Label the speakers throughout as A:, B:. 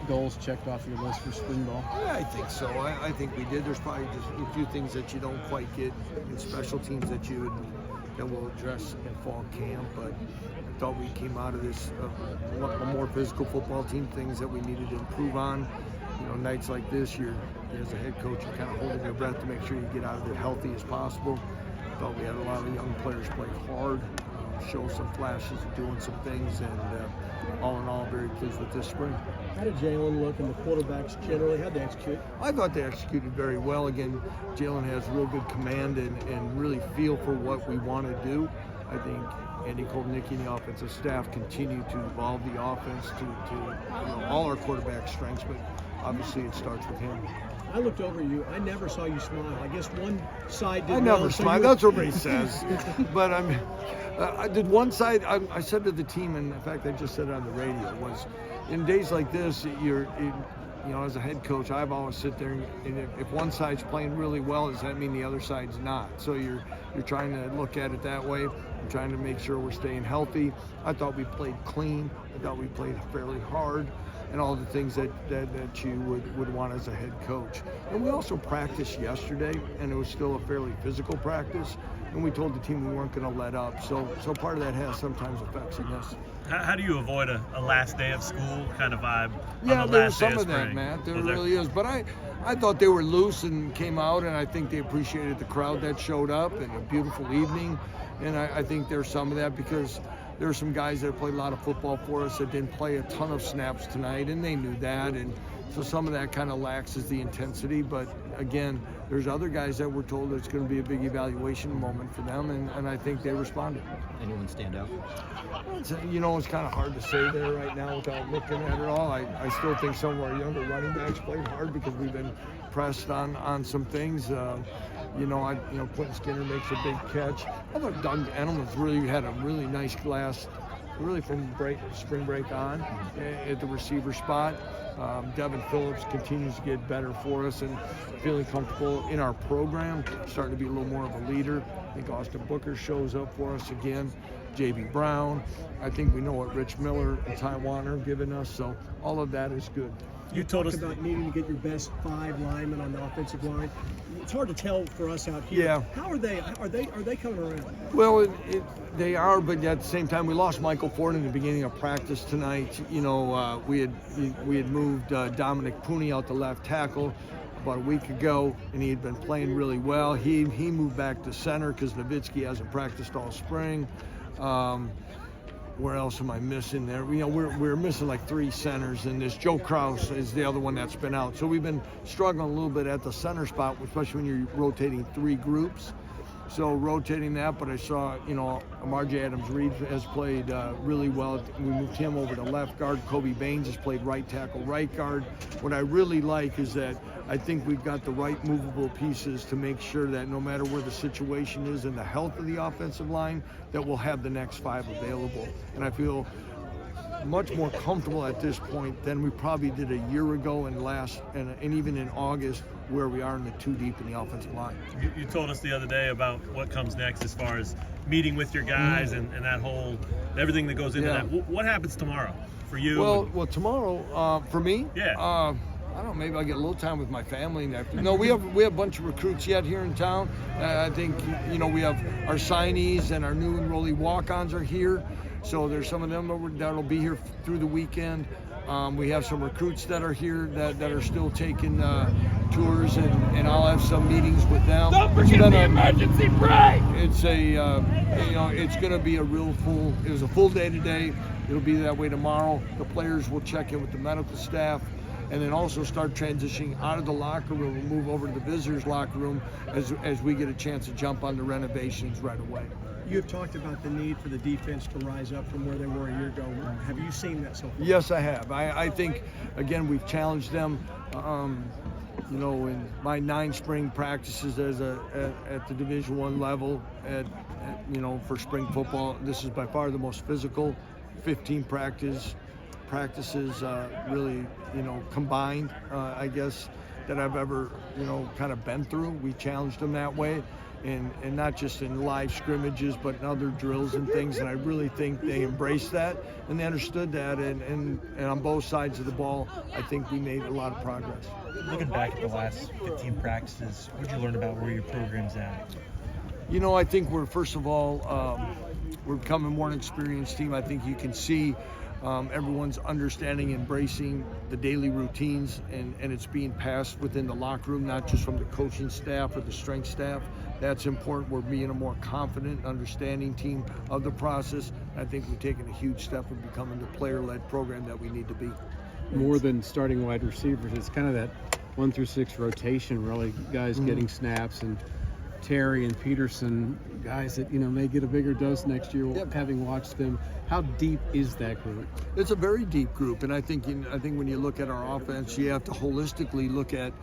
A: goals checked off your list for spring ball?
B: Yeah, I think so. I think we did. There's probably just a few things that you don't quite get in special teams that we'll address in fall camp. But I thought we came out of this a more physical football team, things that we needed to improve on. You know, nights like this, as a head coach, you're kind of holding your breath to make sure you get out of it healthy as possible. I thought we had a lot of young players play hard, show some flashes of doing some things, and all in all, very pleased with this spring.
A: How did Jalen look and the quarterbacks generally? How'd they execute?
B: I thought they executed very well. Again, Jalen has real good command and really feel for what we want to do. I think Andy Kolnicki and the offensive staff continue to evolve the offense to all our quarterback strengths, but obviously it starts with him.
A: I looked over at you. I never saw you smile. I guess one side did.
B: I never smile. That's what everybody says. But I did one side. I said to the team, and in fact, I just said it on the radio, was in days like this, as a head coach, I've always sit there, and if one side's playing really well, does that mean the other side's not? So you're trying to look at it that way. I'm trying to make sure we're staying healthy. I thought we played clean. I thought we played fairly hard, and all the things that you would want as a head coach. And we also practiced yesterday, and it was still a fairly physical practice, and we told the team we weren't going to let up. So part of that has sometimes effects in this.
C: How do you avoid a last day of school kind of vibe?
B: Yeah,
C: on the
B: there
C: last
B: was some
C: day
B: of
C: spring?
B: that, Matt. There really is. But I thought they were loose and came out, and I think they appreciated the crowd that showed up and a beautiful evening. And I think there's some of that because there are some guys that played a lot of football for us that didn't play a ton of snaps tonight, and they knew that. And so some of that kind of laxes the intensity. But again, there's other guys that were told it's going to be a big evaluation moment for them, and I think they responded.
D: Anyone stand out?
B: It's kind of hard to say there right now without looking at it all. I still think some of our younger running backs played hard because we've been pressed on some things. Quentin Skinner makes a big catch. I thought Doug Edelman's really had a really nice glass, really from spring break on at the receiver spot. Devin Phillips continues to get better for us and feeling comfortable in our program, starting to be a little more of a leader. I think Austin Booker shows up for us again. J.B. Brown. I think we know what Rich Miller and Taiwan are giving us, so all of that is good.
A: You told us about needing to get your best 5 linemen on the offensive line. It's hard to tell for us out here.
B: Yeah.
A: How are they? Are they coming around?
B: Well, they are, but at the same time, we lost Michael Ford in the beginning of practice tonight. We had moved Dominic Pooney out to left tackle about a week ago, and he had been playing really well. He moved back to center because Nowitzki hasn't practiced all spring. Where else am I missing there? We're missing like 3 centers, and this Joe Kraus is the other one that's been out. So we've been struggling a little bit at the center spot, especially when you're rotating 3 groups. So rotating that, but I saw, Marjay Adams-Reed has played really well. We moved him over to left guard. Kobe Baines has played right tackle, right guard. What I really like is that I think we've got the right movable pieces to make sure that no matter where the situation is and the health of the offensive line, that we'll have the next 5 available. And I feel much more comfortable at this point than we probably did a year ago and even in August, where we are in the 2 deep in the offensive line.
C: You told us the other day about what comes next as far as meeting with your guys and that whole everything that goes into that. What happens tomorrow for you?
B: Well, tomorrow for me,
C: yeah.
B: I don't know, maybe I'll get a little time with my family. No, we have a bunch of recruits yet here in town. I think, we have our signees and our new enrollee walk-ons are here. So there's some of them that'll be here through the weekend. We have some recruits that are here that are still taking tours, and I'll have some meetings with them.
E: Don't forget the emergency brake!
B: It's it's going to be a it was a full day today. It'll be that way tomorrow. The players will check in with the medical staff, and then also start transitioning out of the locker room and move over to the visitors' locker room as we get a chance to jump on the renovations right away.
A: You have talked about the need for the defense to rise up from where they were a year ago. Have you seen that so far?
B: Yes, I have. I think, again, we've challenged them. In my 9 spring practices at the Division I level, for spring football, this is by far the most physical. 15 practices really, combined, I guess, that I've ever, kind of been through. We challenged them that way. and not just in live scrimmages, but in other drills and things. And I really think they embraced that and they understood that. And on both sides of the ball, I think we made a lot of progress.
D: Looking back at the last 15 practices, what did you learn about where your program's at?
B: You know, I think we're, first of all, we're becoming a more experienced team. I think you can see everyone's understanding, embracing the daily routines, and it's being passed within the locker room, not just from the coaching staff or the strength staff. That's important. We're being a more confident, understanding team of the process. I think we've taken a huge step in becoming the player-led program that we need to be.
F: More than starting wide receivers, it's kind of that 1 through 6 rotation, really, guys getting snaps, and Terry and Peterson, guys that may get a bigger dose next year.
B: Yep.
F: Having watched them, how deep is that group?
B: It's a very deep group, and I think when you look at our offense, you have to holistically look at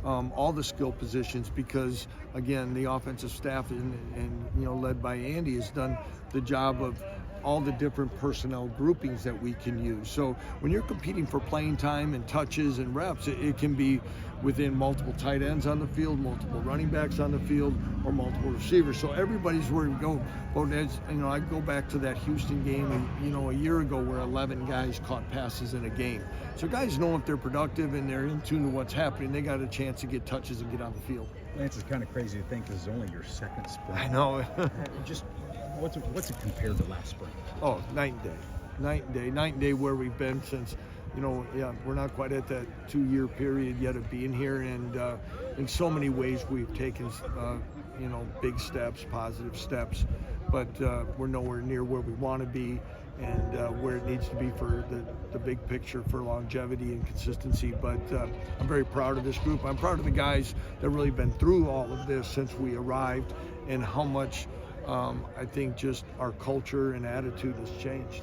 B: all the skill positions, because again, the offensive staff and led by Andy has done the job of all the different personnel groupings that we can use. So when you're competing for playing time and touches and reps, it can be within multiple tight ends on the field, multiple running backs on the field, or multiple receivers. So everybody's where to go. But as I go back to that Houston game, a year ago, where 11 guys caught passes in a game. So guys know if they're productive and they're in tune to what's happening, they got a chance to get touches and get on the field.
G: Lance, it's kind of crazy to think this is only your second spring.
B: I know.
G: Just what's it compared to last spring?
B: Oh, night and day where we've been since, we're not quite at that 2-year period yet of being here, and in so many ways we've taken, big steps, positive steps, but we're nowhere near where we want to be and where it needs to be for the big picture for longevity and consistency. But I'm very proud of this group. I'm proud of the guys that really been through all of this since we arrived, and how much I think just our culture and attitude has changed.